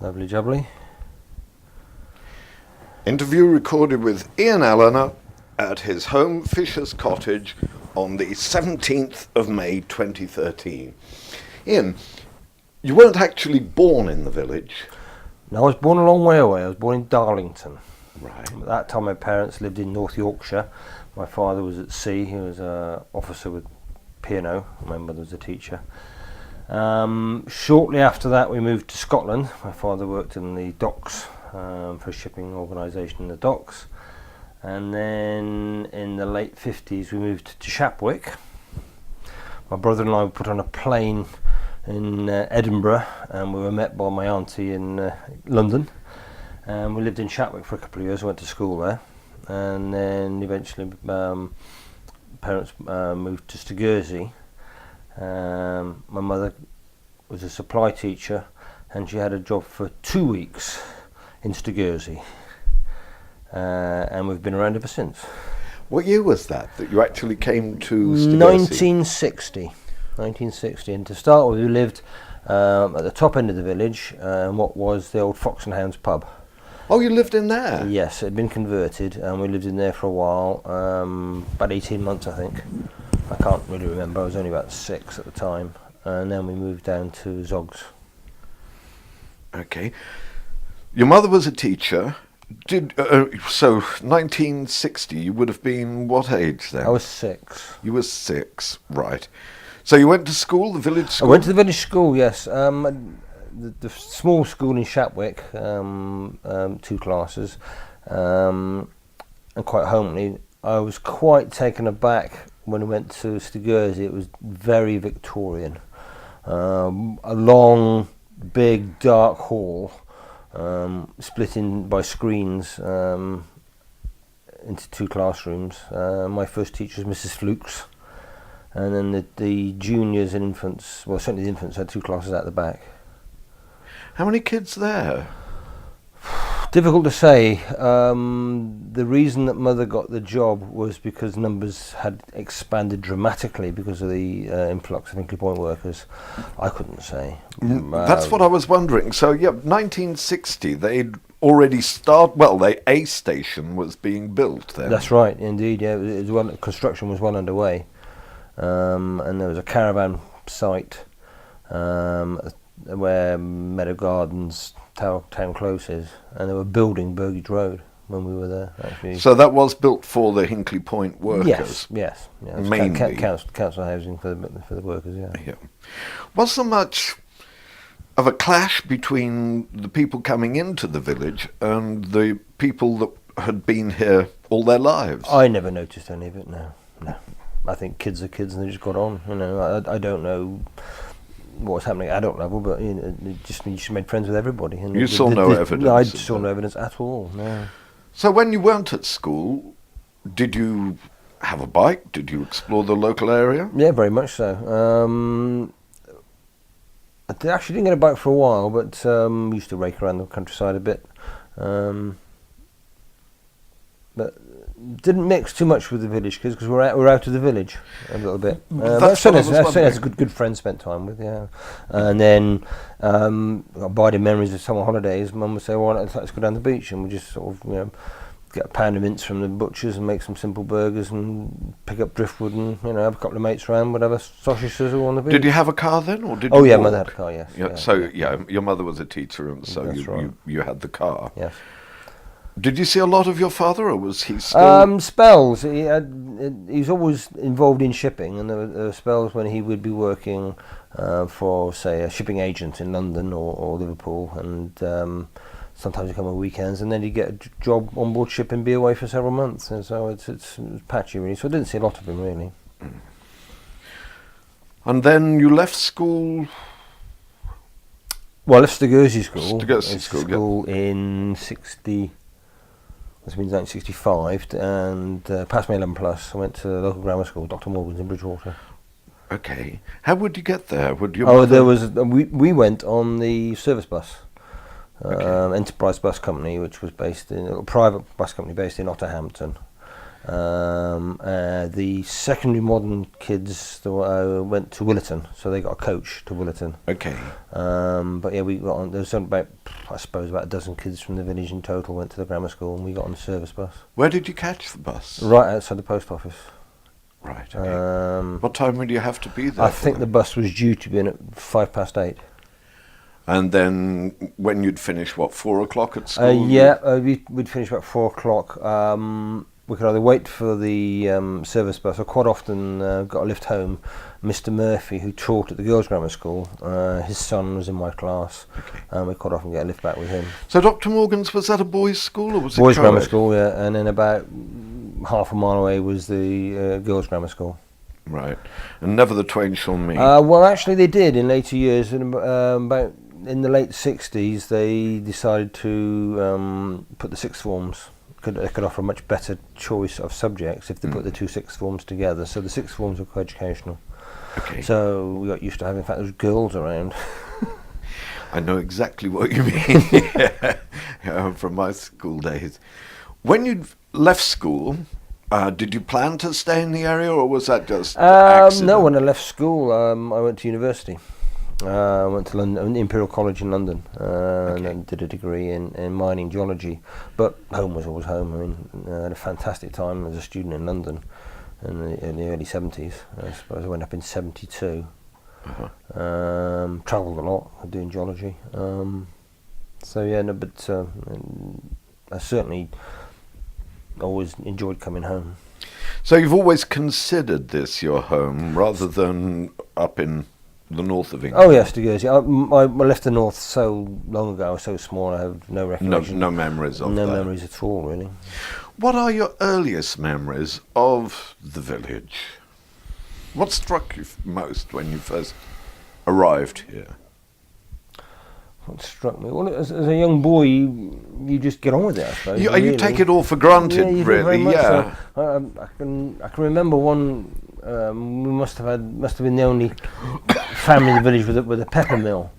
Lovely jubbly. Interview recorded with Ian Elenor at his home Fisher's Cottage on the 17th of May 2013. Ian, you weren't actually born in the village. No, I was born a long way away. I was born in Darlington. Right. At that time my parents lived in North Yorkshire. My father was at sea. He was an officer with P&O. My mother was a teacher. Shortly after that we moved to Scotland. My father worked in the docks for a shipping organisation in the docks. And then in the late 50s we moved to Shapwick. My brother and I were put on a plane in Edinburgh, and we were met by my auntie in London. And we lived in Shapwick for a couple of years. I went to school there, and then eventually parents moved to Stogursey. My mother was a supply teacher, and she had a job for 2 weeks in Stogursey, and we've been around ever since. What year was that you actually came to Stogursey? 1960, and to start with we lived at the top end of the village, what was the old Fox and Hounds pub. Oh, you lived in there? Yes, it had been converted, and we lived in there for a while, about 18 months I think. I can't really remember, I was only about 6 at the time, and then we moved down to Zogs. Okay. Your mother was a teacher. So 1960, you would have been what age then? I was 6. You were 6, right. So you went to school, the village school? I went to the village school, yes. The small school in Shapwick, 2 classes, and quite homely. I was quite taken aback when I went to Stogursey. It was very Victorian. A long, big, dark hall, split in by screens into 2 classrooms. My first teacher was Mrs. Flukes, and then the juniors and infants, well certainly the infants, had 2 classes at the back. How many kids there? Difficult to say. The reason that Mother got the job was because numbers had expanded dramatically because of the influx of Hinkley Point workers. I couldn't say. That's what I was wondering. So, yeah, 1960, they'd already a station was being built then. That's right, indeed. Yeah, construction was well underway, and there was a caravan site where Meadow Gardens Town Close is, and they were building Burgage Road when we were there, actually. So that was built for the Hinkley Point workers? Yes. Mainly? Council housing for the workers, yeah. Was there much of a clash between the people coming into the village and the people that had been here all their lives? I never noticed any of it, no. I think kids are kids and they just got on, I don't know what was happening at adult level, but you just made friends with everybody. And you saw no evidence? No, I saw no evidence at all, no. So when you weren't at school, did you have a bike? Did you explore the local area? Yeah, very much so. I actually didn't get a bike for a while, but we used to rake around the countryside a bit. But didn't mix too much with the village kids because we're out of the village a little bit. That's a good friend spent time with, yeah. And then abiding memories of summer holidays. Mum would say, "Well, let's go down the beach," and we just sort of get a pound of mince from the butchers and make some simple burgers and pick up driftwood and have a couple of mates around, whatever, sausage sizzle on the beach. Did you have a car then, or did? Oh you yeah, walk? Mother had a car. Yes. Your mother was a teacher, and so you had the car. Yes. Did you see a lot of your father, or was he still... Spells. He was always involved in shipping, and there were spells when he would be working for, say, a shipping agent in London or Liverpool, and sometimes he'd come on weekends, and then he'd get a job on board ship and be away for several months, and so it was patchy, really. So I didn't see a lot of him, really. And then you left school... Well, I left Stogursey School. School in 1965, and passed my 11 plus. I went to the local grammar school, Dr. Morgan's in Bridgewater. Okay. How would you get there? We went on the service bus, Okay. Enterprise Bus Company, which was based in a private bus company based in Otterhampton. The secondary modern kids went to Willerton, so they got a coach to Willerton. Okay. But yeah, we got on. There was about I suppose about a dozen kids from the village in total went to the grammar school, and we got on the service bus. Where did you catch the bus? Right outside the post office. Right, okay. What time would you have to be there? I think the bus was due to be in at 8:05. And then when you'd finish, 4 o'clock at school? We'd finish about 4 o'clock. We could either wait for the service bus, or quite often got a lift home. Mr. Murphy, who taught at the girls' grammar school, his son was in my class, and we quite often get a lift back with him. So Dr. Morgan's, was that a boys' school or was it boys' grammar school? Yeah, and then about half a mile away was the girls' grammar school. Right, and never the twain shall meet. Well, actually, they did in later years. About in the late 60s, they decided to put the sixth forms. They could offer a much better choice of subjects if they put the two sixth forms together. So the sixth forms were co-educational. Okay. So we got used to having, in fact, there was girls around. I know exactly what you mean from my school days. When you left school, did you plan to stay in the area, or was that just accident? No, when I left school, I went to university. I went to London, Imperial College in London, and then did a degree in mining geology. But home was always home. I mean, I had a fantastic time as a student in London in the early 70s. I suppose I went up in 72. Travelled a lot doing geology. But I certainly always enjoyed coming home. So you've always considered this your home, rather than up in the north of England? Oh yes, Stogursey. I left the north so long ago, I was so small, I have no recollection. No memories of that? No memories at all, really. What are your earliest memories of the village? What struck you most when you first arrived here? What struck me? Well, as a young boy, you just get on with it, I suppose. You take it all for granted, you really. Do very much Yeah. so. I can remember one. We must have been the only family in the village with a pepper mill,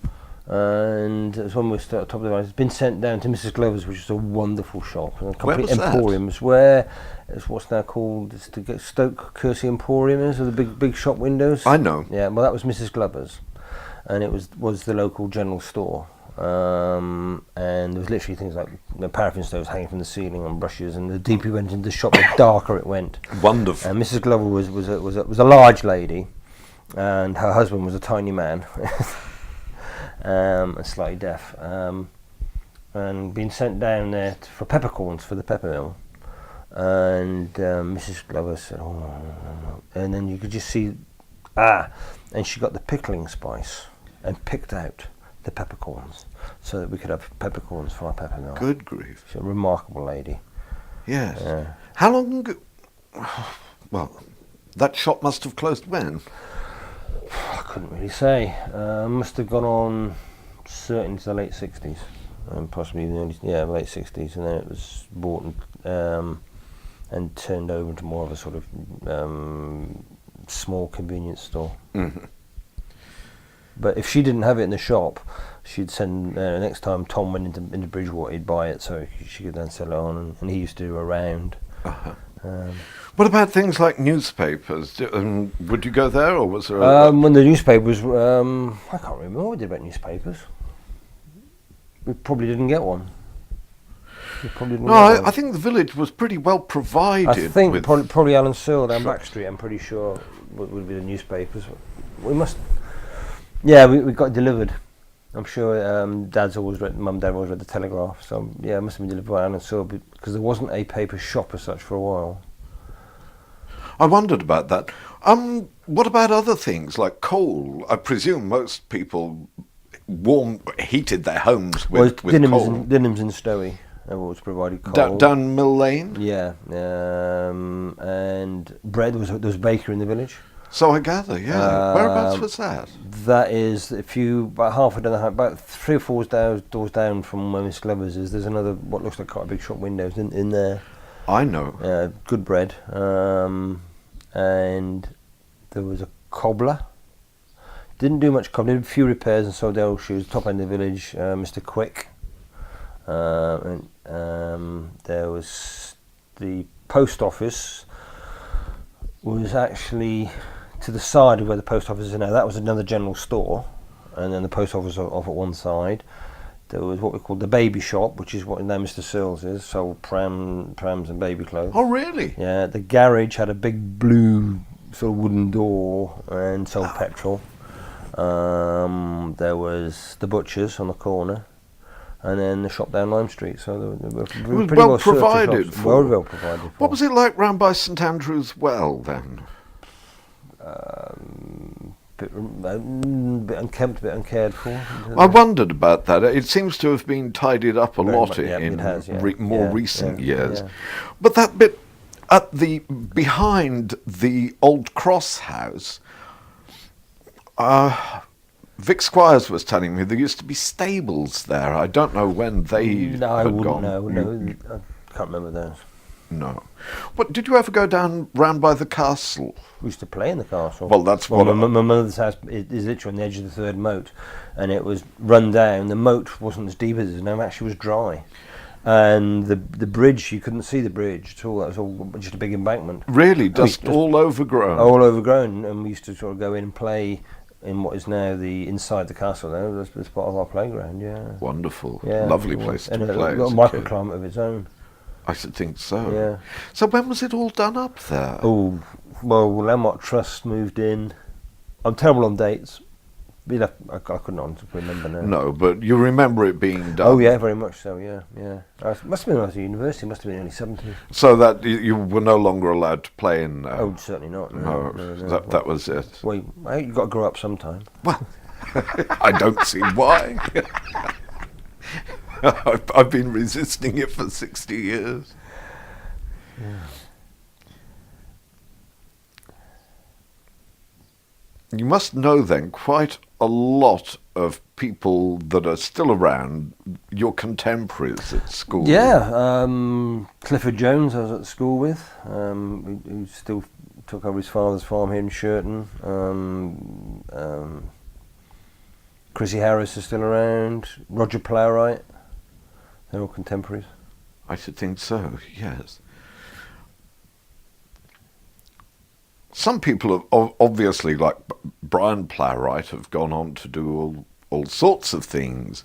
and it was when we started top of the line. It's been sent down to Mrs. Glover's, which is a wonderful shop, a complete emporium. It's where it's what's now called the Stogursey Emporium is, with the big shop windows. I know. Yeah, well, that was Mrs. Glover's, and it was the local general store. And there was literally things like paraffin stoves hanging from the ceiling on brushes, and the deeper you went into the shop, the darker it went. Wonderful. And Mrs. Glover was a large lady, and her husband was a tiny man, and slightly deaf, and being sent down there for peppercorns for the pepper mill. And Mrs. Glover said, "Oh, no." And then you could just see, and she got the pickling spice and picked out the peppercorns so that we could have peppercorns for our pepper mill. Good grief. She's a remarkable lady. Yes. How long ago? Well, that shop must have closed when? I couldn't really say. Must have gone on certainly to the late 60s, and possibly the late 60s, and then it was bought and turned over into more of a sort of small convenience store. Mm-hmm. But if she didn't have it in the shop, she'd send, next time Tom went into Bridgewater, he'd buy it so she could then sell it on, and he used to do a round. What about things like newspapers? Would you go there, or was there when the newspapers, I can't remember what we did about newspapers. We probably didn't get one. I think the village was pretty well provided. I think probably Alan Searle down Back Street, I'm pretty sure, would be the newspapers. We must... Yeah, we got delivered. I'm sure Mum and Dad always read the Telegraph, so yeah, it must have been delivered by Alan Searle, because there wasn't a paper shop as such for a while. I wondered about that. What about other things like coal? I presume most people heated their homes with coal. Dinham's and Stowey always provided coal. Down Mill Lane? Yeah, and bread. There was a bakery in the village. So I gather, yeah. Whereabouts was that? That is, about 3 or 4 doors down from where Miss Glover's is, there's another, what looks like quite a big shop windows in there. I know. Good bread. And there was a cobbler. Didn't do much cobbling, did a few repairs and sold the old shoes. Top end of the village, Mr. Quick. And there was the post office, was actually to the side of where the post office is now. That was another general store, and then the post office off at one side. There was what we called the baby shop, which is what now Mr. Searles is, sold prams and baby clothes. Oh, really? Yeah, the garage had a big blue sort of wooden door and sold petrol. There was the butcher's on the corner, and then the shop down Lime Street. So they were It was pretty well provided for. Well provided for. What was it like round by St Andrew's Well then? Bit unkempt, bit uncared for. I wondered about that. It seems to have been tidied up a lot Yeah, in it has, yeah. more recent years. Yeah. But that bit at the behind the old cross house, Vic Squires was telling me there used to be stables there. I don't know when they No, I had wouldn't gone. know. No, I can't remember those. No. But did you ever go down round by the castle? We used to play in the castle. Well, that's what my mother's house is literally on the edge of the third moat, and it was run down. The moat wasn't as deep as it is now; it actually was dry, and the bridge, you couldn't see the bridge at all. That was all just a big embankment. Really, just all overgrown. All overgrown, and we used to sort of go in and play in what is now the inside the castle. There, as part of our playground. Yeah. Wonderful, Yeah, lovely place to and play. a got a microclimate of its own. I should think so. Yeah. So when was it all done up there? Oh, well, Landmark Trust moved in. I'm terrible on dates. I couldn't honestly remember now. No, but you remember it being done. Oh yeah, very much so. Yeah. Must have been when I was at university. Must have been early 70s. So that you were no longer allowed to play in. Oh, certainly not. No, that was it. Well, you've got to grow up sometime. Well, I don't see why. I've been resisting it for 60 years. Yeah. You must know then quite a lot of people that are still around, your contemporaries at school. Yeah, Clifford Jones I was at school with, who still took over his father's farm here in Shirton. Chrissy Harris is still around. Roger Plowright. They're all contemporaries. I should think so, yes. Some people have obviously, like Brian Plowright, have gone on to do all sorts of things.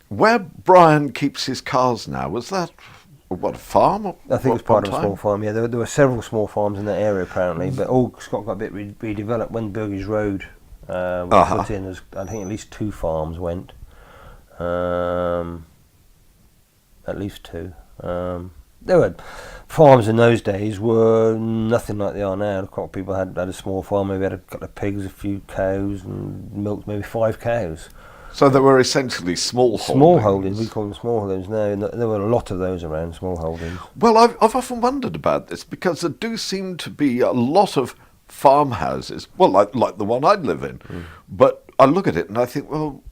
Where Brian keeps his cars now, was that, what, a farm? I think it was part of a small farm, yeah. There were several small farms in that area apparently, but all got a bit redeveloped. When Burgess Road was put in, I think at least 2 farms went. At least 2. There were farms in those days were nothing like they are now. A couple of people had a small farm, maybe had a couple of pigs, a few cows, and milked maybe 5 cows. So there were essentially small holdings. Small holdings, we call them small holdings now, and there were a lot of those around, small holdings. Well, I've often wondered about this, because there do seem to be a lot of farmhouses, well, like the one I'd live in, but I look at it and I think, well,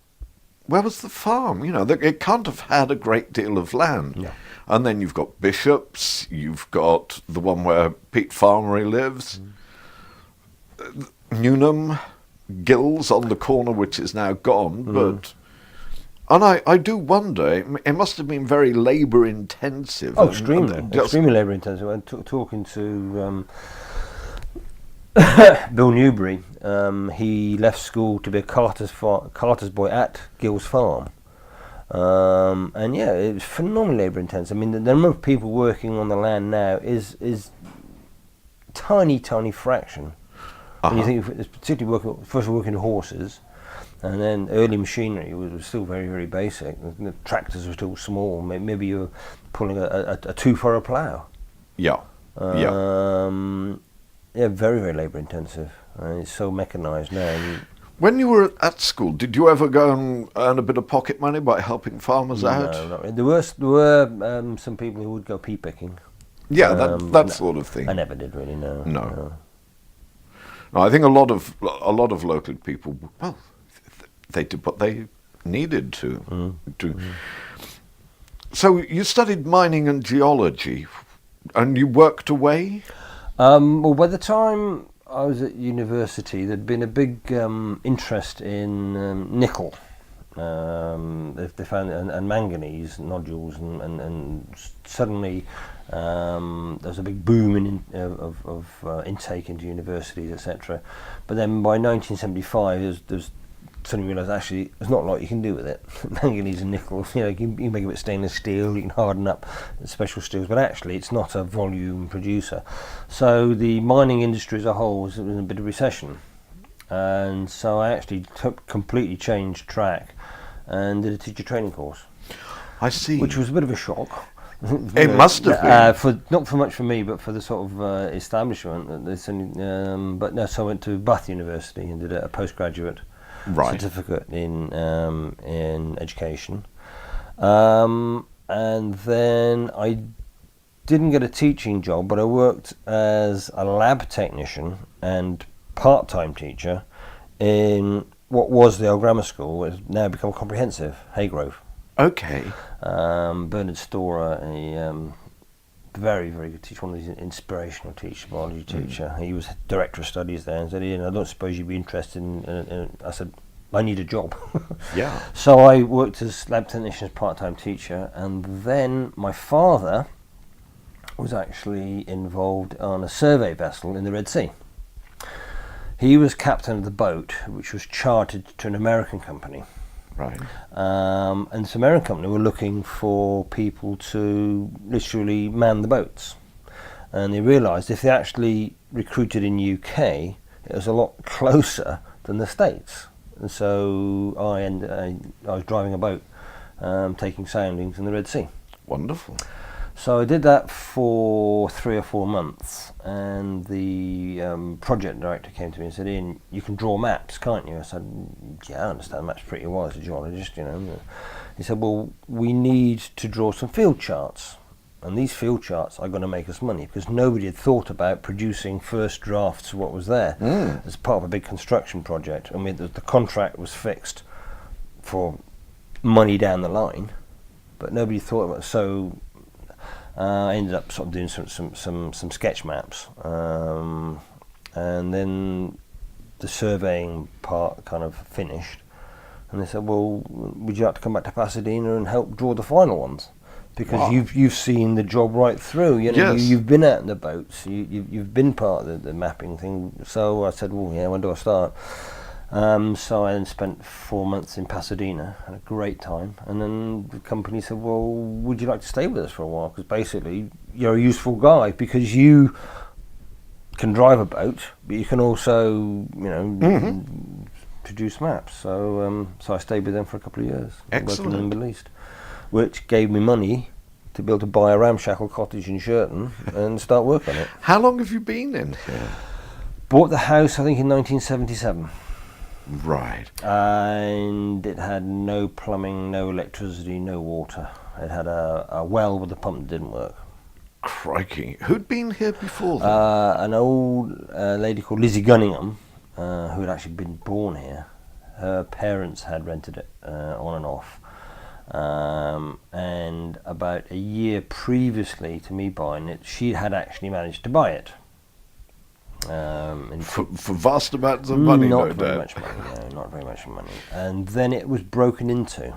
where was the farm? You know, it can't have had a great deal of land. Yeah. And then you've got Bishop's, you've got the one where Pete Farmery lives, Newnham, Gills on the corner, which is now gone. But and I do wonder, it must have been very labour intensive. Oh, extremely labour intensive. I'm talking to Bill Newbury. He left school to be a carter's boy at Gills Farm. And yeah, it was phenomenally labour intensive. I mean, the number of people working on the land now is tiny fraction. When you think, it's particularly working horses, and then early machinery was still very, very basic. The tractors were still small. Maybe you were pulling a 2-furrow plough. Yeah. Yeah, very, very labour intensive. It's so mechanised now. When you were at school, did you ever go and earn a bit of pocket money by helping farmers out? No, not really. There were some people who would go pea picking. Yeah, that sort of thing. I never did really. No. No, I think a lot of local people, well, they did what they needed to do. So you studied mining and geology, and you worked away? Well, by the time I was at university, there'd been a big interest in nickel. They found and manganese nodules, and suddenly there was a big boom of intake into universities, etc. But then by 1975, there was suddenly realised actually there's not a lot you can do with it. Manganese and nickel, you can make a bit of stainless steel, you can harden up special steels, but actually it's not a volume producer. So the mining industry as a whole was in a bit of recession, and so I actually completely changed track and did a teacher training course. I see. Which was a bit of a shock. It must have been. Not for much for me, but for the sort of establishment. But no, so I went to Bath University and did a postgraduate certificate in education. And then I didn't get a teaching job, but I worked as a lab technician and part-time teacher in what was the old grammar school. It's now become comprehensive, Haygrove. Okay. Bernard Storer, a very, very good teacher, one of these inspirational teachers, biology teacher. He was director of studies there and said, Ian, I don't suppose you'd be interested in I said, I need a job. Yeah. So I worked as lab technician, as part-time teacher, and then my father was actually involved on a survey vessel in the Red Sea. He was captain of the boat, which was chartered to an American company. Right. And this American company were looking for people to literally man the boats. And they realised if they actually recruited in UK, it was a lot closer than the States. And so I was driving a boat, taking soundings in the Red Sea. Wonderful. So I did that for 3 or 4 months, and the project director came to me and said, Ian, you can draw maps, can't you? I said, yeah, I understand maps pretty well as a geologist, He said, well, we need to draw some field charts, and these field charts are going to make us money, because nobody had thought about producing first drafts of what was there as part of a big construction project. I mean, the contract was fixed for money down the line, but nobody thought about it. So I ended up sort of doing some sketch maps, and then the surveying part kind of finished, and they said, well, would you like to come back to Pasadena and help draw the final ones? Because you've seen the job right through, Yes. You've been out in the boats, you've been part of the mapping thing. So I said, well, yeah, when do I start? So I then spent 4 months in Pasadena, had a great time, and then the company said, well, would you like to stay with us for a while? Because basically you're a useful guy, because you can drive a boat, but you can also, produce maps. So I stayed with them for a couple of years, Excellent. working in the Middle East, which gave me money to be able to buy a ramshackle cottage in Shirton and start work on it. How long have you been in here? Bought the house, I think, in 1977. Right. And it had no plumbing, no electricity, no water. It had a well with a pump that didn't work. Crikey. Who'd been here before then? An old lady called Lizzie Gunningham, who had actually been born here. Her parents had rented it on and off. And about a year previously to me buying it, she had actually managed to buy it. For vast amounts of money, not no very doubt. much money, no, not very much money. And then it was broken into.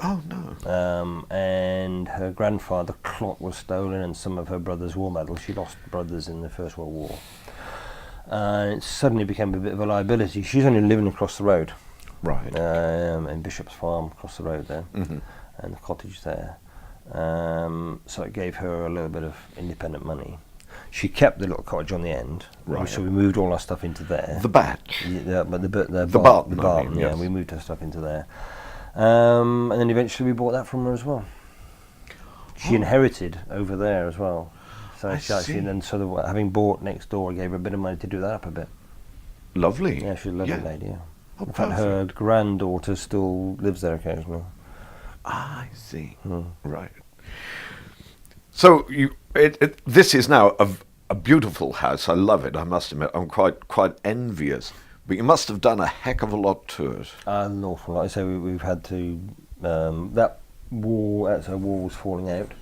Oh, no. And her grandfather clock was stolen, and some of her brother's war medals. She lost brothers in the First World War. And it suddenly became a bit of a liability. She's only living across the road. Right. In Bishop's Farm, across the road there, Mm-hmm. and the cottage there. So it gave her a little bit of independent money. She kept the little cottage on the end, Right. so we moved all our stuff into there. The batch. Yeah, but the barn, barn, I mean, yeah, yes. we moved our stuff into there. And then eventually we bought that from her as well. She inherited over there as well. So I she actually, see. and then sort of having bought next door, I gave her a bit of money to do that up a bit. Lovely. Yeah, she's a lovely Yeah. lady, yeah. Oh, In fact, her granddaughter still lives there occasionally. I see. Hmm. Right. So this is now a beautiful house. I love it. I must admit, I'm quite envious. But you must have done a heck of a lot to it. An awful lot. I say we've had to. That wall was falling out,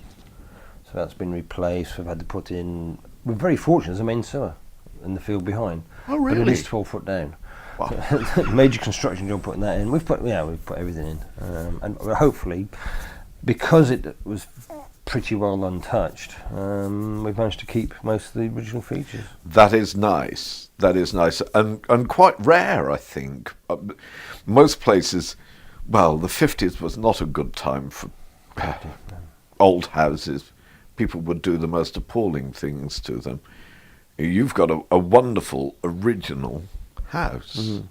so that's been replaced. We've had to put in. We're very fortunate. There's a main sewer in the field behind. Oh, really? But at least 12 foot down. Wow. Major construction job putting that in. We've put everything in, and hopefully, because it was pretty well untouched. We've managed to keep most of the original features. That is nice. That is nice, and quite rare, I think. Most places, well, the 50s was not a good time for old houses. People would do the most appalling things to them. You've got a wonderful original house. Mm-hmm.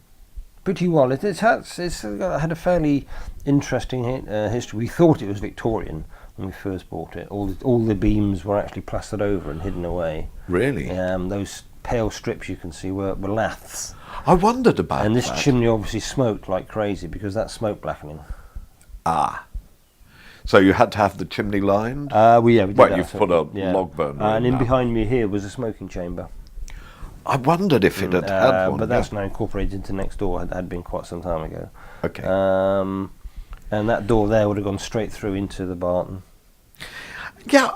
Pretty well. It's had a fairly interesting history. We thought it was Victorian when we first bought it. All the beams were actually plastered over and hidden away. Really? Those pale strips you can see were laths. I wondered about that. And this chimney obviously smoked like crazy because that's smoke blackening. Ah. So you had to have the chimney lined? We did well, that. you've put a log burner and in now. behind me here was a smoking chamber. I wondered if it had one. But that's now incorporated into next door. It had been quite some time ago. Okay. And that door there would have gone straight through into the barton. Yeah,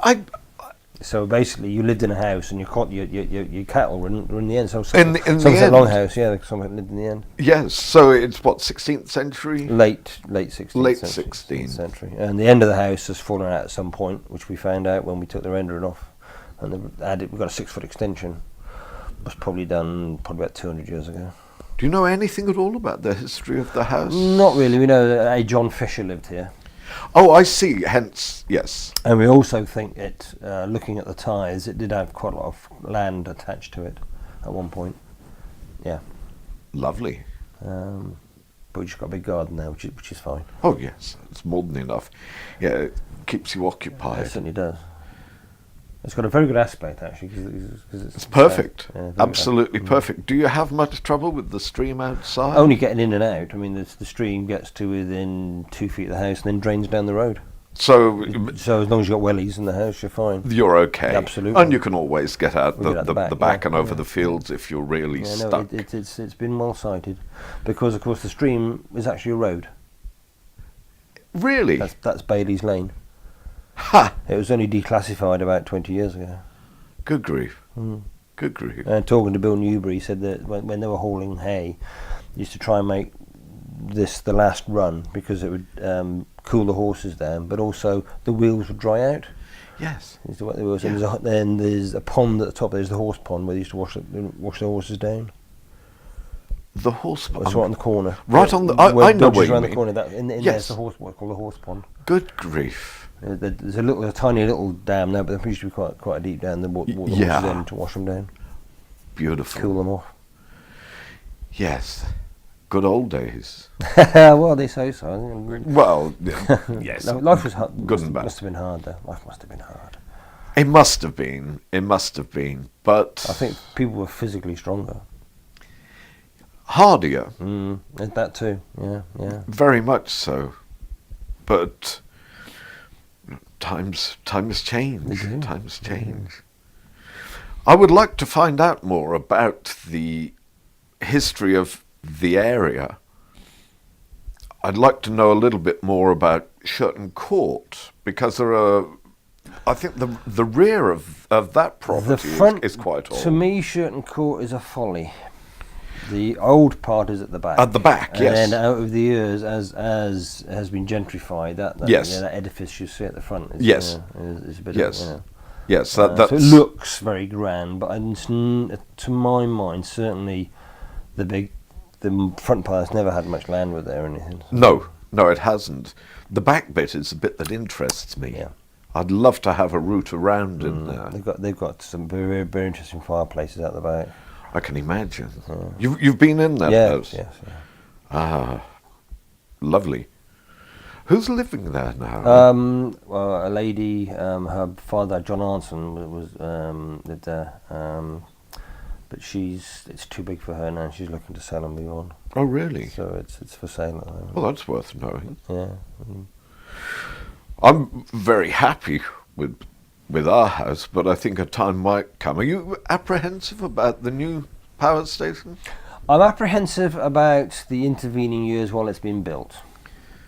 So basically, you lived in a house, and your cattle were in the end. So in the end, Longhouse, yeah, some lived in the end. Yes, so it's what, 16th century? Late 16th Late century. 16th century. And the end of the house has fallen out at some point, which we found out when we took the rendering off. And we've got a 6-foot extension. It was probably done about 200 years ago. Do you know anything at all about the history of the house? Not really. We know that a John Fisher lived here. Oh, I see. Hence, yes. And we also think it, looking at the ties, it did have quite a lot of land attached to it at one point. Yeah. Lovely. But we've just got a big garden now, which is fine. Oh, yes. It's more than enough. Yeah, it keeps you occupied. It certainly does. It's got a very good aspect, actually. Cause it's perfect. Yeah, absolutely perfect. Do you have much trouble with the stream outside? Only getting in and out. I mean, the stream gets to within 2 feet of the house and then drains down the road. So as long as you've got wellies in the house, you're fine. You're okay. Absolutely. And you can always get out the back and over yeah. the fields if you're really stuck. No, it's been well sited. Because, of course, the stream is actually a road. Really? That's Bailey's Lane. Ha! It was only declassified about 20 years ago. Good grief. Mm. Good grief. And talking to Bill Newbury, he said that when they were hauling hay, they used to try and make this the last run because it would cool the horses down, but also the wheels would dry out. Yes. Is what they were. Yeah. Then there's a pond at the top. There's the horse pond where they used to wash the horses down. The horse pond? It's right on the corner. Right on the... I know where you around mean. the corner. There's the horse, what's called the horse pond. Good grief. There's a tiny little dam there, but there used to be quite a deep dam. They walk the horses in to wash them down. Beautiful. Cool them off. Yes. Good old days. Well, they say so. Well, yes. Life was hard. Good and bad. Must have been hard, though. Life must have been hard. It must have been. It must have been. But I think people were physically stronger. Hardier. That too. Yeah. Very much so. But times change. Times change. I would like to find out more about the history of the area. I'd like to know a little bit more about Shirton Court, because there are, I think the rear of that property is quite old. To me, Shirton Court is a folly. The old part is at the back. At the back, yes. And then out of the years, as has been gentrified, that edifice you see at the front is, yes. Is a bit yes. of, yes, so it looks very grand, but to my mind, certainly the front part has never had much land with there or anything. So. No, it hasn't. The back bit is the bit that interests me. Yeah. I'd love to have a route around in there. They've got some very, very interesting fireplaces out the back. I can imagine. You've been in that house? Yes. Ah, lovely. Who's living there now? Well, a lady, her father, John Arnson, lived there. But it's too big for her now. She's looking to sell and move on. Oh, really? So it's for sale at the moment. Well, that's worth knowing. Yeah. I'm very happy with our house, but I think a time might come. Are you apprehensive about the new power station? I'm apprehensive about the intervening years while it's being built.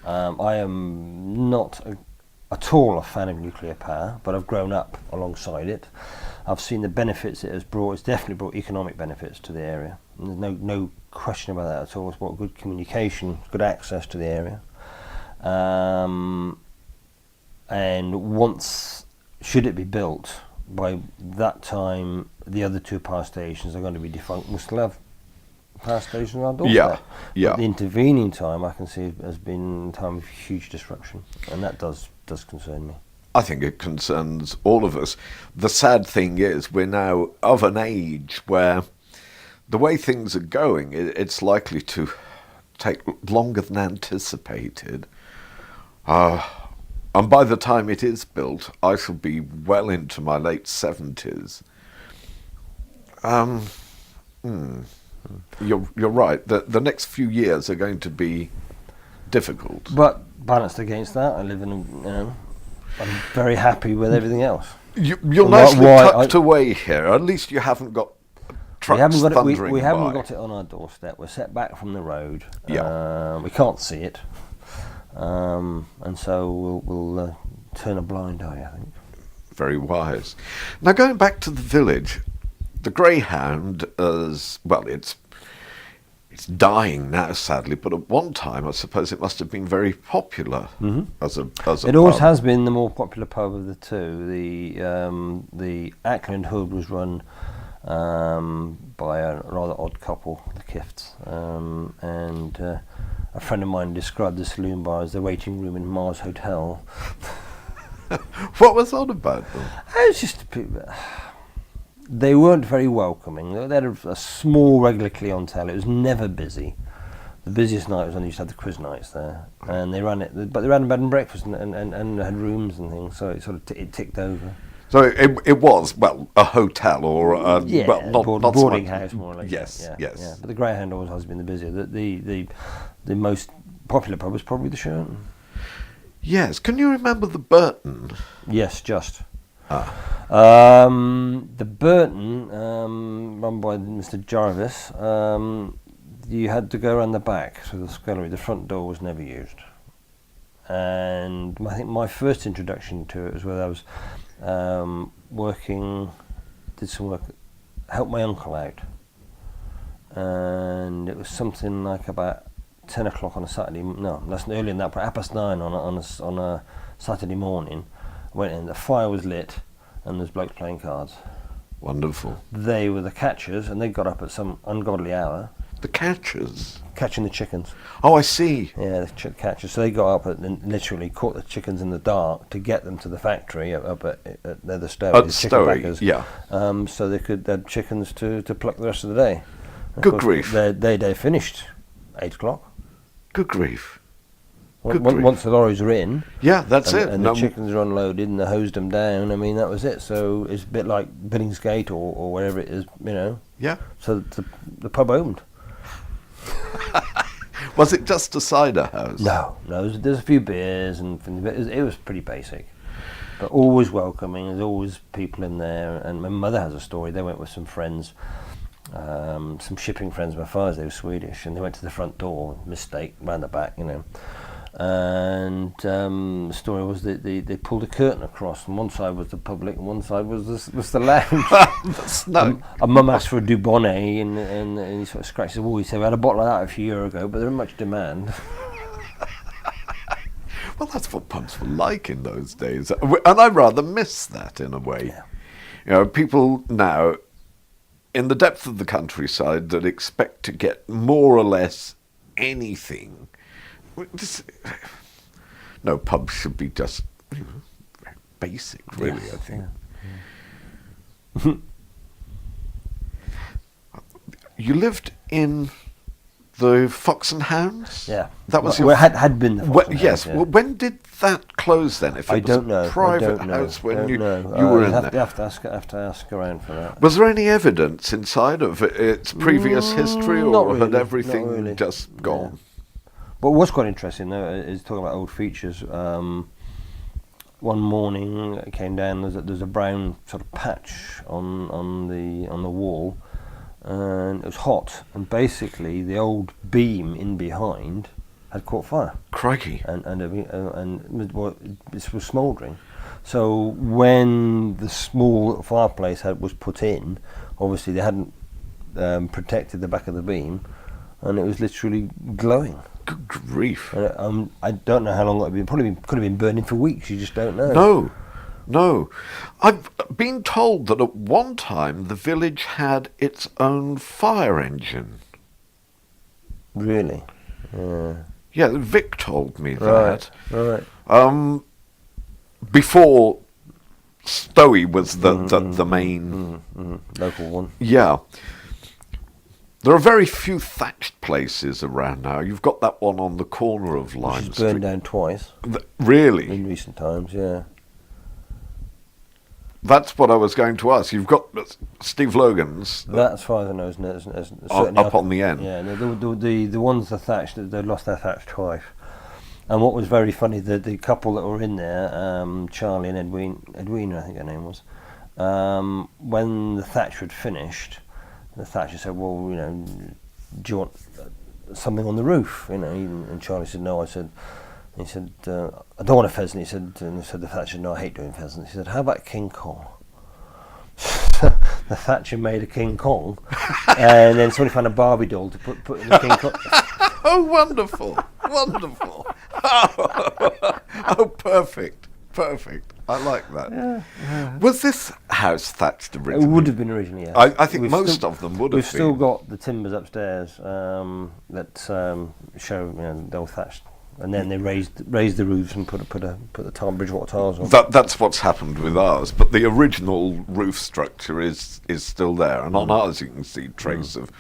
I am not at all a fan of nuclear power, but I've grown up alongside it. I've seen the benefits it has brought. It's definitely brought economic benefits to the area. And there's no question about that at all. It's brought good communication, good access to the area. And once should it be built, by that time the other two power stations are going to be defunct. We'll still have power stations on our doorstep. But the intervening time I can see has been a time of huge disruption, and that does concern me. I think it concerns all of us. The sad thing is we're now of an age where the way things are going, it's likely to take longer than anticipated. And by the time it is built, I shall be well into my late 70s. You're right. The next few years are going to be difficult. But balanced against that, I live in I'm very happy with everything else. You're nicely tucked away here. At least you haven't got trucks thundering we haven't by. got it on our doorstep. We're set back from the road. Yeah. We can't see it. And so we'll turn a blind eye, I think. Very wise. Now, going back to the village, the greyhound is, well, it's dying now, sadly, but at one time I suppose it must have been very popular as a It always has been the more popular pub of the two. The Ackland Hood was run by a rather odd couple, the Kifts, and a friend of mine described the saloon bar as the waiting room in Mars Hotel. What was that about them? It was just they weren't very welcoming. They had a small regular clientele. It was never busy. The busiest night was when they used to have the quiz nights there, and they ran it. But they ran bed and breakfast and had rooms and things, so it sort of it ticked over. So it was, well, a hotel or a not boarding house, more or less. Yes. Yeah. But the Greyhound always has been the busier. The most popular pub was probably the Sheraton. Yes. Can you remember the Burton? Yes, just. Ah. The Burton, run by Mr. Jarvis, you had to go around the back, so the scullery. The front door was never used. And I think my first introduction to it was where I was did some work, helped my uncle out. And it was something like about 10 o'clock on a Saturday, no, that's earlier than that, but 9:30 on a Saturday morning. I went in, the fire was lit, and there's blokes playing cards. Wonderful. They were the catchers, and they got up at some ungodly hour. The catchers? Catching the chickens. Oh, I see. Yeah, the catchers. So they got up and literally caught the chickens in the dark to get them to the factory up at the Stowe. At Stowe, yeah. So they could have chickens to pluck the rest of the day. Good grief. They finished 8 o'clock. Good grief. Once the lorries are in, yeah, that's it. And the chickens are unloaded and they hosed them down. I mean, that was it. So it's a bit like Billingsgate or wherever it is, Yeah. So the pub owned. Was it just a cider house? No. There's a few beers and it was pretty basic, but always welcoming. There's always people in there. And my mother has a story. They went with some friends. Some shipping friends of my father's, they were Swedish, and they went to the front door, mistake, round the back, and the story was that they pulled a curtain across, and one side was the public and one side was the lounge. And Mum asked for a Dubonnet, and he sort of scratched his wall. He said, we had a bottle of that a few years ago, but they're in much demand. Well, that's what pubs were like in those days, and I rather miss that in a way. Yeah. People now, in the depth of the countryside, that expect to get more or less anything. No, pubs should be just basic, really, yes, I think. Yeah. You lived in the Fox and Hounds? Yeah. That was had been the Fox and Hounds. Yes. Yeah. Well, when did that close then? If I it was don't know. a private house when you were in there? You have to ask around for that. Was there any evidence inside of its previous history, or had everything just gone? Yeah. But what's quite interesting though is talking about old features. One morning it came down. There's a brown sort of patch on the wall, and it was hot. And basically, the old beam in behind had caught fire. Crikey! And it was smouldering. So when the small fireplace was put in, obviously they hadn't protected the back of the beam, and it was literally glowing. Good grief! I don't know how long it had been. Probably could have been burning for weeks. You just don't know. No. No. I've been told that at one time the village had its own fire engine. Really? Yeah. Yeah, Vic told me Right. that. Right. Before Stowe was the main Local one. Yeah. There are very few thatched places around now. You've got that one on the corner of Lime Which Street. has burned down twice Really? in recent times, yeah. That's what I was going to ask. You've got Steve Logan's That, as far as I know, is certainly up on the end. Yeah, the ones that thatched, they lost their thatch twice. And what was very funny, the couple that were in there, Charlie and Edwina, I think her name was, when the thatch had finished, the thatcher said, "Well, you know, do you want something on the roof?" You know, and Charlie said, "No." He said, "I don't want a pheasant." He said, and the thatcher, "No, I hate doing pheasants." He said, "How about King Kong?" The thatcher made a King Kong, and then somebody found a Barbie doll to put in the King Kong. Oh, wonderful, wonderful! Oh, perfect. I like that. Yeah. Was this house thatched originally? It would have been originally, yeah. I think most of them would have been. We've still got the timbers upstairs that show, you know, they were thatched, and then they raised the roofs and put the Bridgewater tiles on. That's what's happened with ours, but the original roof structure is still there, and on ours you can see trace of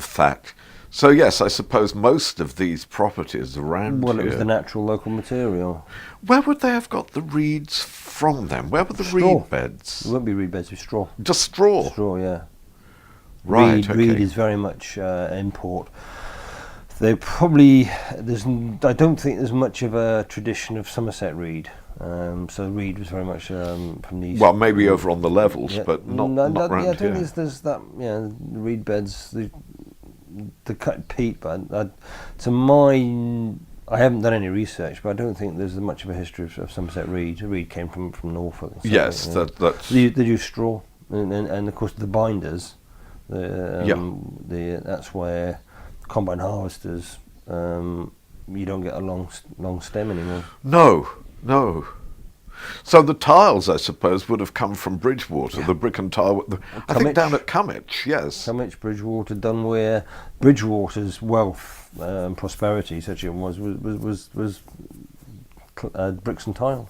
thatch. So yes, I suppose most of these properties around Well, here... it was the natural local material. Where would they have got the reeds from then? Where were the Straw. reed beds? It won't be reed beds with straw. Just straw? Straw, yeah. Right, Reed is very much import. They probably... I don't think there's much of a tradition of Somerset reed. So reed was very much from the east. Well, maybe over on the levels, Yeah. but not Yeah, round I think here. there's that, yeah, reed beds, the cut peat, but I haven't done any research, but I don't think there's much of a history of Somerset reed. Reed came from Norfolk. So, Yes, yeah. that's... They use straw, and of course the binders. That's where combine harvesters. You don't get a long stem anymore. No. So the tiles, I suppose, would have come from Bridgewater, the brick and tile. I think down at Cummich, yes. Cummich, Bridgewater, Dunware. Bridgewater's wealth and prosperity, such as it was bricks and tiles.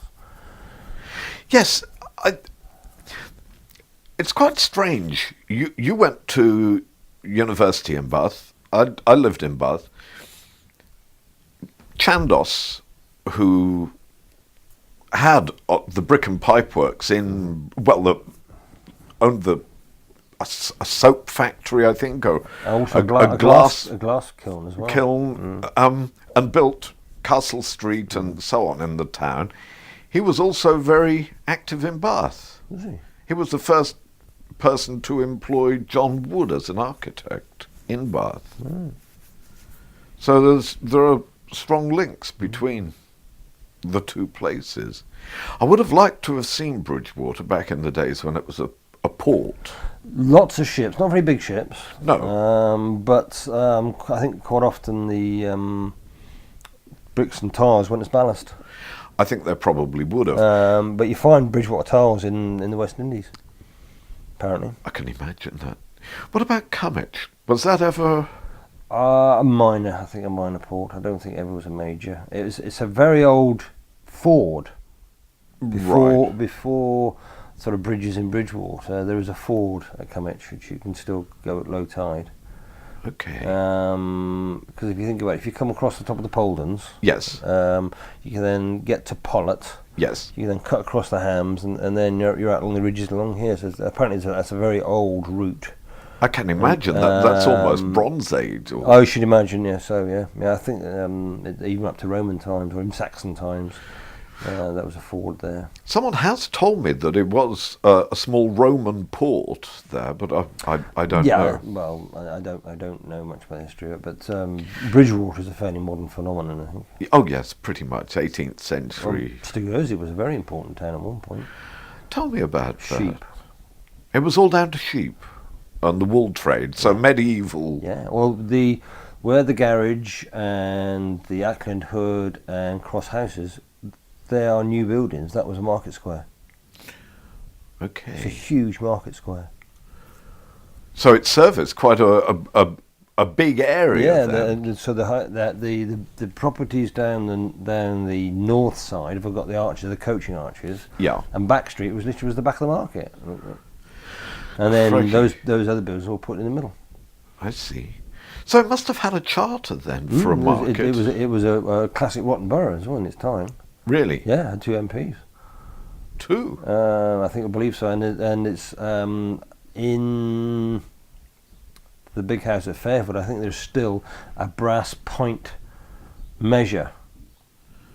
Yes, it's quite strange. You went to university in Bath. I lived in Bath. Chandos, who had the brick and pipe works in, owned a soap factory, I think, or Also a glass kiln as well. And built Castle Street and so on in the town. He was also very active in Bath. Was he? He was the first person to employ John Wood as an architect in Bath. Mm. So there are strong links between the two places. I would have liked to have seen Bridgewater back in the days when it was a port. Lots of ships, not very big ships. No. But I think quite often the bricks and tiles went as ballast. I think they probably would have. But you find Bridgewater tiles in the West Indies, apparently. I can imagine that. What about Cummich? Was that ever... A minor port. I don't think it ever was a major. It's a very old ford. Before sort of bridges in Bridgewater, there is a ford at Cummich which you can still go at low tide. Okay. Because if you think about it, if you come across the top of the Poldens, Yes. you can then get to Pollet. Yes. You can then cut across the Hams, and then you're out along the ridges along here. So apparently that's a very old route. I can imagine that's almost Bronze Age. Or... I should imagine, yeah. So yeah. I think even up to Roman times or in Saxon times, that was a ford there. Someone has told me that it was a small Roman port there, but I don't know. Yeah, well, I don't know much about the history of it, but Bridgewater is a fairly modern phenomenon, I think. Oh yes, pretty much 18th century. Well, Stogursey was a very important town at one point. Tell me about Sheep. that. It was all down to sheep and the wool trade, so medieval. Yeah, well, where the garage and the Ackland Hood and Cross houses, they are new buildings. That was a market square. It's a Okay. huge market square. So it serviced quite a big area Yeah, then. so the properties down the north side, if I've got the arches, the coaching arches, Yeah. and Back Street was literally the back of the market, and then Crikey. those other buildings were all put in the middle. I see. So it must have had a charter then for a market. It was a classic rotten borough as well in its time. Really? Yeah, it had 2 MPs. 2? I believe so, and it's in the big house at Fairford. I think there's still a brass point measure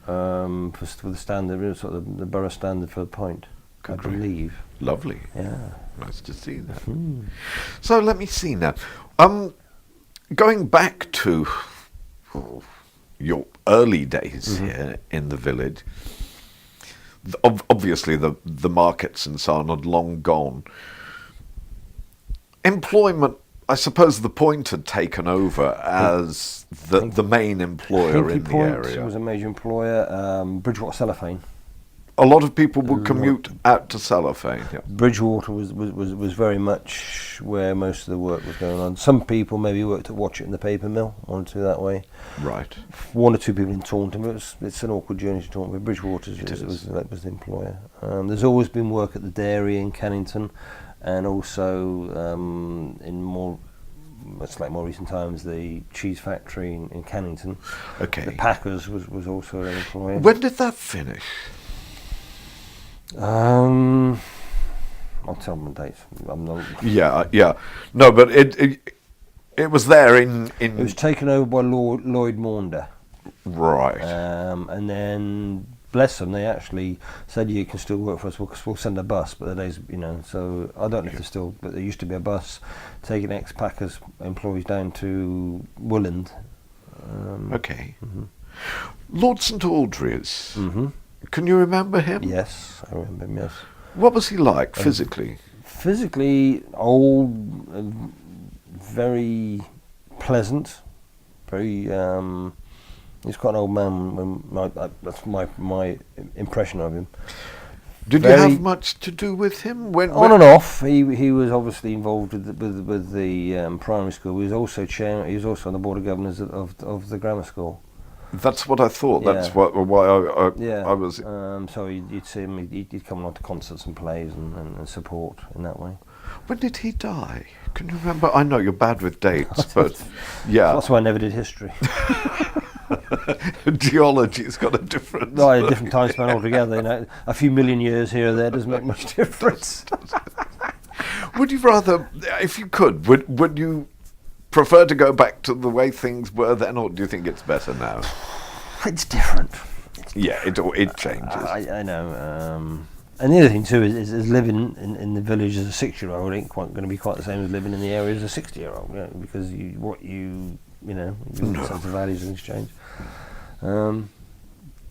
for the standard, sort of the borough standard for the point. Good I grief. believe. Lovely. Yeah. Nice to see that. Hmm. So let me see now. Going back to your early days here in the village, obviously the markets and so on had long gone. Employment, I suppose the Point had taken over as the main employer in the Point area. was a major employer. Bridgewater Cellophane. A lot of people would commute out to Cellophane. Yeah. Bridgewater was very much where most of the work was going on. Some people maybe worked at Watchet in the paper mill, 1 or 2 that way. Right. 1 or 2 people in Taunton, but it's an awkward journey to Taunton, but Bridgewater was the employer. There's always been work at the dairy in Kennington, and also in slightly more recent times, the cheese factory in Kennington. Okay. The Packers was also an employer. When did that finish? I'll tell them the dates. I'm not. Yeah. No, but it was there in It was taken over by Lloyd Maunder. right. And then, bless them, they actually said you can still work for us. We'll send a bus, but the days, So I don't know if there's still, but there used to be a bus taking ex-Packers employees down to Woolland. Okay. Lord St Aldrich's. Mm-hmm. Can you remember him? Yes, I remember him. Yes. What was he like physically? Physically old, very pleasant, very. He's quite an old man. That's my impression of him. Did you have much to do with him? On and off, he was obviously involved with the primary school. He was also He was also on the board of governors of the grammar school. That's what I thought. Yeah. That's why I was. So you'd see him. He'd come along to concerts and plays and support in that way. When did he die? Can you remember? I know you're bad with dates, but yeah. That's why I never did history. Geology's got a difference. No, a different time span altogether. A few million years here or there doesn't make much difference. Would you rather, if you could, would you prefer to go back to the way things were then, or do you think it's better now? It's different. It changes. I know. And the other thing too is living in the village as a 6-year-old ain't quite going to be quite the same as living in the area as a 60-year-old. Because your sense of values and exchange.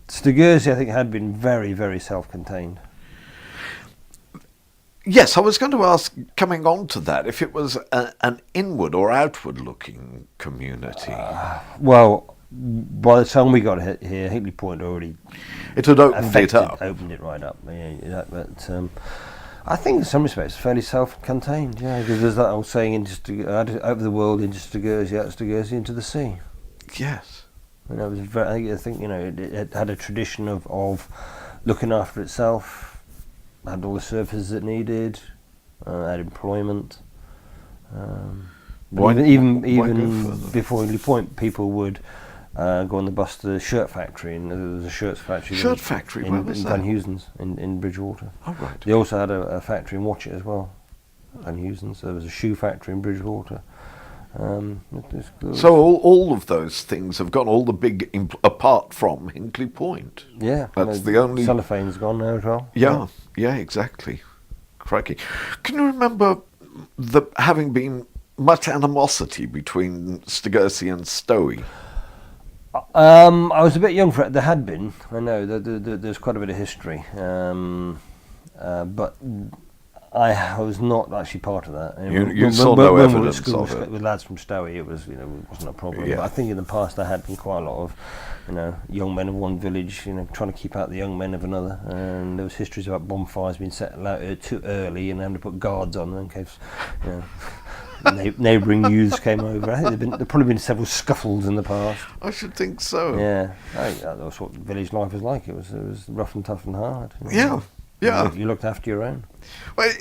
Stogursey, I think, had been very, very self-contained. Yes, I was going to ask, coming on to that, if it was an inward or outward-looking community. Well, by the time we got here, Hinkley Point already it had opened it up. Opened it right up. Yeah, but I think in some respects fairly self-contained. Yeah, because there's that old saying, out of the world into Stogursey, out of Stogursey into the sea. Yes. It was I think it had a tradition of looking after itself, had all the services it needed, had employment. Even before Hinkley Point, people would go on the bus to the shirt factory, and there was a shirts factory. Where was that? Van Heusen's in Bridgewater. Oh, right. They also had a factory in Watchet as well, Van Heusen's. There was a shoe factory in Bridgewater. So all of those things have gone, all the big, apart from Hinkley Point. Yeah. That's the only... Cellophane's gone now as well. Yeah, exactly. Crikey. Can you remember having been much animosity between Stogursey and Stowey? I was a bit young for it. There had been. I know. There's quite a bit of history. But I was not actually part of that. You saw no when we were at evidence school of it. with lads from Stowe, it was, it wasn't a problem. Yeah. But I think in the past there had been quite a lot of, young men of one village, trying to keep out the young men of another. And there was histories about bonfires being set too early and having to put guards on them in case, neighbouring youths came over. I think there've probably been several scuffles in the past. I should think so. Yeah, I think that was what village life was like. It was rough and tough and hard. Yeah. Yeah. You looked after your own. Well,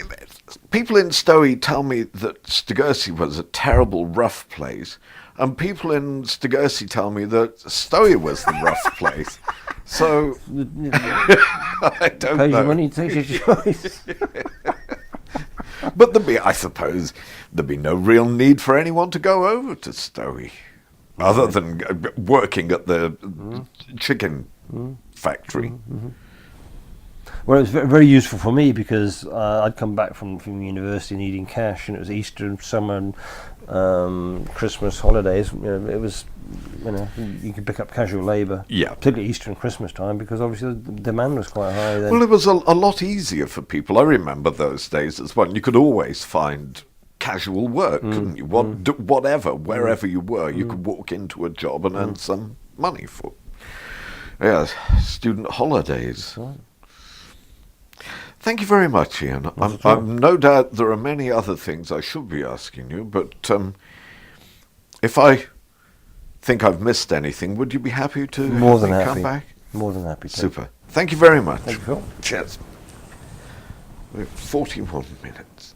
people in Stowe tell me that Stogursey was a terrible, rough place, and people in Stogursey tell me that Stowe was the rough place. So, I don't know. When you take your choice. But I suppose there'd be no real need for anyone to go over to Stowe, other than working at the chicken factory. Mm-hmm. Well, it was very useful for me because I'd come back from university needing cash, and it was Easter, summer, and Christmas holidays. It was, you could pick up casual labour. Yeah. Particularly Easter and Christmas time, because obviously the demand was quite high then. Well, it was a lot easier for people. I remember those days as well. You could always find casual work, couldn't you? Whatever, wherever you were, you could walk into a job and earn some money for. Yeah, student holidays. Right. Thank you very much, Ian. I'm no doubt there are many other things I should be asking you, but if I think I've missed anything, would you be happy to come back? More than happy to. Super. Thank you very much. Thank you, Phil. Cheers. We're 41 minutes.